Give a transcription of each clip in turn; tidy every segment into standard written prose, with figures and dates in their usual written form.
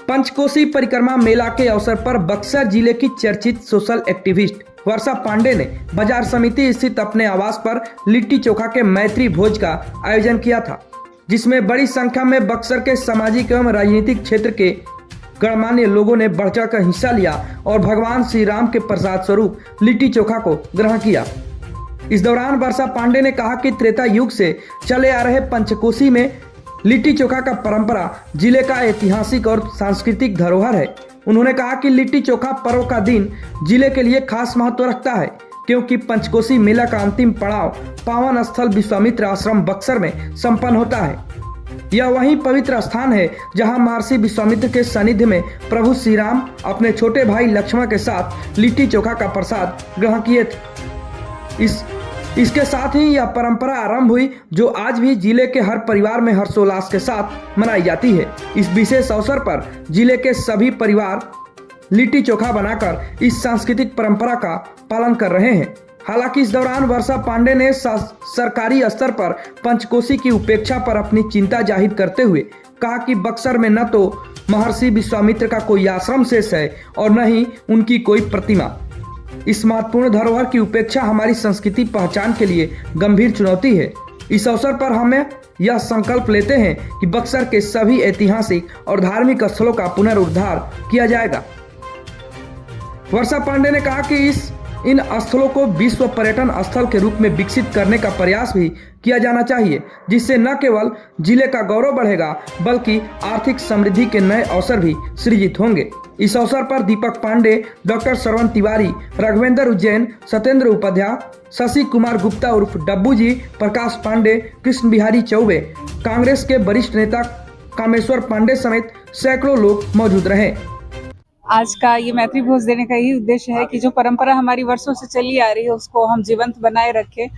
पंचकोसी परिक्रमा मेला के अवसर पर बक्सर जिले की चर्चित सोशल एक्टिविस्ट वर्षा पांडे ने बाजार समिति स्थित अपने आवास पर लिट्टी चोखा के मैत्री भोज का आयोजन किया था, जिसमें बड़ी संख्या में बक्सर के सामाजिक एवं राजनीतिक क्षेत्र के गणमान्य लोगों ने बढ़ चढ़कर हिस्सा लिया और भगवान श्री राम के प्रसाद स्वरूप लिट्टी चोखा को ग्रहण किया। इस दौरान वर्षा पांडे ने कहा कि त्रेता युग से चले आ रहे पंचकोसी में लिट्टी चोखा का परंपरा जिले का ऐतिहासिक और सांस्कृतिक धरोहर है। उन्होंने कहा कि लिट्टी चोखा पर्व का दिन जिले के लिए खास महत्व रखता है, क्योंकि पंचकोसी मेला का अंतिम पड़ाव पावन स्थल विश्वामित्र आश्रम बक्सर में संपन्न होता है। यह वही पवित्र स्थान है जहां महर्षि विश्वामित्र के सानिध्य में प्रभु श्री राम अपने छोटे भाई लक्ष्मण के साथ लिट्टी चोखा का प्रसाद ग्रहण किए थे। इसके साथ ही यह परंपरा आरंभ हुई, जो आज भी जिले के हर परिवार में हर्षोल्लास के साथ मनाई जाती है। इस विशेष अवसर पर जिले के सभी परिवार लिट्टी चोखा बनाकर इस सांस्कृतिक परंपरा का पालन कर रहे हैं। हालांकि इस दौरान वर्षा पांडे ने सरकारी स्तर पर पंचकोसी की उपेक्षा पर अपनी चिंता जाहिर करते हुए कहा कि बक्सर में न तो महर्षि विश्वामित्र का कोई आश्रम शेष है और न ही उनकी कोई प्रतिमा। इस महत्वपूर्ण धरोहर की उपेक्षा हमारी संस्कृति पहचान के लिए गंभीर चुनौती है। इस अवसर पर हमें यह संकल्प लेते हैं कि बक्सर के सभी ऐतिहासिक और धार्मिक स्थलों का पुनरुद्धार किया जाएगा। वर्षा पांडे ने कहा कि इन स्थलों को विश्व पर्यटन स्थल के रूप में विकसित करने का प्रयास भी किया जाना चाहिए, जिससे न केवल जिले का गौरव बढ़ेगा बल्कि आर्थिक समृद्धि के नए अवसर भी सृजित होंगे। इस अवसर पर दीपक पांडे, डॉक्टर श्रवण तिवारी, राघवेंद्र उज्जैन, सत्येंद्र उपाध्याय, शशि कुमार गुप्ता उर्फ डब्बू जी, प्रकाश पांडे, कृष्ण बिहारी चौबे, कांग्रेस के वरिष्ठ नेता कामेश्वर पांडे समेत सैकड़ों लोग मौजूद रहे। आज का ये मैत्री भोज देने का यही उद्देश्य है कि जो परंपरा हमारी वर्षों से चली आ रही है उसको हम जीवंत बनाए रखें,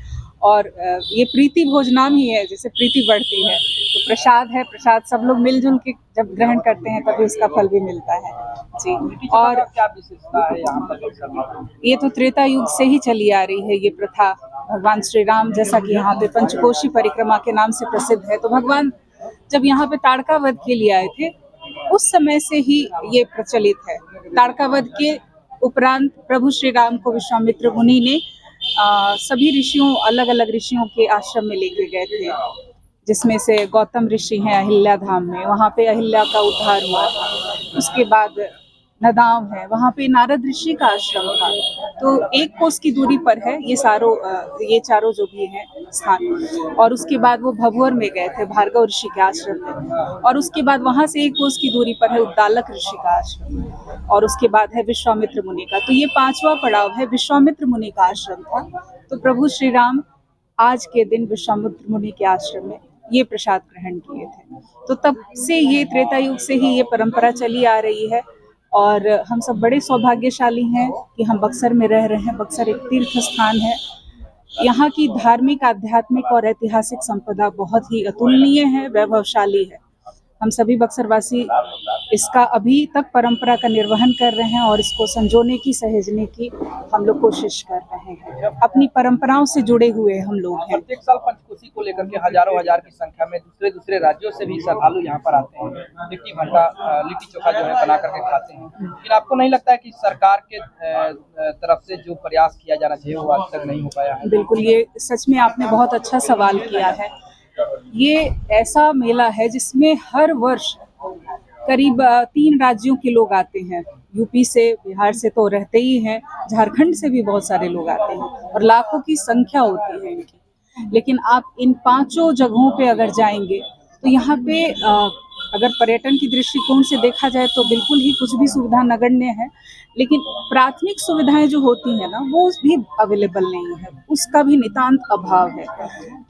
और ये प्रीति भोज नाम ही है, जैसे प्रीति बढ़ती है तो प्रसाद है। प्रसाद सब लोग मिलजुल के जब ग्रहण करते हैं तभी उसका फल भी मिलता है जी। और क्या विशेषता है यहाँ पर? ये तो त्रेता युग से ही चली आ रही है ये प्रथा। भगवान श्री राम जैसा कि यहाँ पे पंचकोशी परिक्रमा के नाम से प्रसिद्ध है, तो भगवान जब यहाँ पे ताड़का वध के लिए आए थे उस समय से ही ये प्रचलित है। ताड़का वध के उपरांत प्रभु श्री राम को विश्वामित्र मुनि ने सभी ऋषियों, अलग अलग ऋषियों के आश्रम में लेके गए थे, जिसमें से गौतम ऋषि हैं अहिल्या धाम में, वहाँ पे अहिल्या का उद्धार हुआ। उसके बाद नदाव है, वहाँ पे नारद ऋषि का आश्रम था। तो 1 कोस की दूरी पर है ये चारों जो भी हैं स्थान। और उसके बाद वो भभुवर में गए थे भार्गव ऋषि के आश्रम में, और उसके बाद वहाँ से 1 कोस की दूरी पर है उद्दालक ऋषि का आश्रम, और उसके बाद है विश्वामित्र मुनि का। तो ये 5वां पड़ाव है, विश्वामित्र मुनि का आश्रम था। तो प्रभु श्री राम आज के दिन विश्वामित्र मुनि के आश्रम में ये प्रसाद ग्रहण किए थे। तो तब से ये त्रेता युग से ही ये परंपरा चली आ रही है, और हम सब बड़े सौभाग्यशाली हैं कि हम बक्सर में रह रहे हैं। बक्सर एक तीर्थ स्थान है, यहाँ की धार्मिक, आध्यात्मिक और ऐतिहासिक संपदा बहुत ही अतुलनीय है, वैभवशाली है। हम सभी बक्सरवासी इसका अभी तक परंपरा का निर्वहन कर रहे हैं और इसको संजोने की, सहेजने की हम लोग कोशिश कर रहे हैं। अपनी परंपराओं से जुड़े हुए हम लोग हैं। प्रत्येक साल पंचकोसी को लेकर के हजारों हजार की संख्या में दूसरे राज्यों से भी श्रद्धालु यहाँ पर आते हैं, लिट्टी भंटा, लिट्टी चोखा जो है बना करके खाते हैं। लेकिन आपको नहीं लगता है कि सरकार के तरफ से जो प्रयास किया जाना चाहिए वो आज तक नहीं हो पाया है? बिल्कुल, ये सच में आपने बहुत अच्छा सवाल किया है। ये ऐसा मेला है जिसमें हर वर्ष करीब 3 राज्यों के लोग आते हैं। यूपी से, बिहार से तो रहते ही हैं, झारखंड से भी बहुत सारे लोग आते हैं और लाखों की संख्या होती है इनकी। लेकिन आप इन 5 जगहों पे अगर जाएंगे तो यहाँ पे अगर पर्यटन की दृष्टिकोण से देखा जाए तो बिल्कुल ही कुछ भी सुविधा नगण्य है, लेकिन प्राथमिक सुविधाएं जो होती हैं ना वो भी अवेलेबल नहीं है, उसका भी नितांत अभाव है।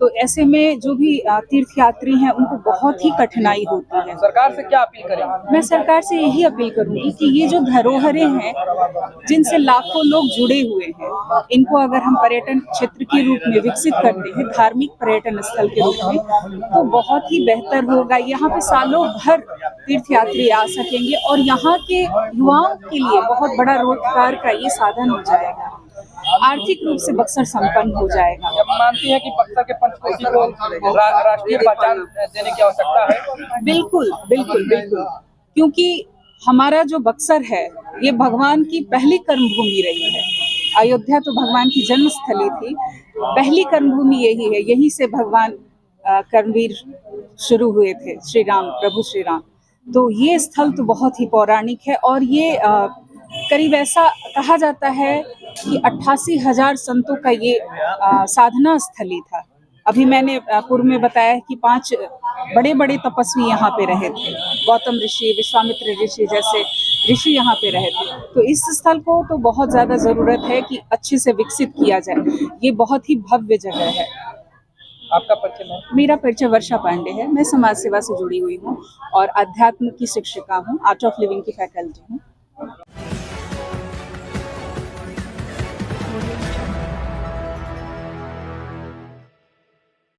तो ऐसे में जो भी तीर्थयात्री हैं उनको बहुत ही कठिनाई होती है। सरकार से क्या अपील करें? मैं सरकार से यही अपील करूंगी कि ये जो धरोहरें हैं जिनसे लाखों लोग जुड़े हुए हैं, इनको अगर हम पर्यटन क्षेत्र के रूप में विकसित करते हैं, धार्मिक पर्यटन स्थल के रूप में, तो बहुत ही बेहतर होगा। यहाँ पे सालों भर तीर्थयात्री आ सकेंगे और यहाँ के युवाओं के लिए बहुत बड़ा रोजगार का ये साधन हो जाएगा। आर्थिक रूप से बक्सर संपन्न हो जाएगा। आप मानती है कि बक्सर के पंचकोसी को राष्ट्रीय पहचान देने की आवश्यकता है? बिल्कुल बिल्कुल बिल्कुल, क्योंकि हमारा जो बक्सर है ये भगवान की पहली कर्मभूमि रही है। अयोध्या तो भगवान की जन्मस्थली थी, पहली कर्मभूमि यही है, यहीं से भगवान कर्मवीर शुरू हुए थे, श्री राम, प्रभु श्री राम। तो ये स्थल तो बहुत ही पौराणिक है और ये करीब ऐसा कहा जाता है कि 88,000 संतों का ये साधना स्थली था। अभी मैंने पूर्व में बताया कि 5 बड़े बड़े तपस्वी यहाँ पे रहे थे, गौतम ऋषि, विश्वामित्र ऋषि जैसे ऋषि यहाँ पे रहे थे। तो इस स्थल को तो बहुत ज़्यादा ज़रूरत है कि अच्छे से विकसित किया जाए। ये बहुत ही भव्य जगह है। आपका परिचय है? मेरा परिचय वर्षा पांडे है। मैं समाज सेवा से जुड़ी हुई हूँ और अध्यात्म की शिक्षिका हूँ, आर्ट ऑफ लिविंग की फैकल्टी हूँ।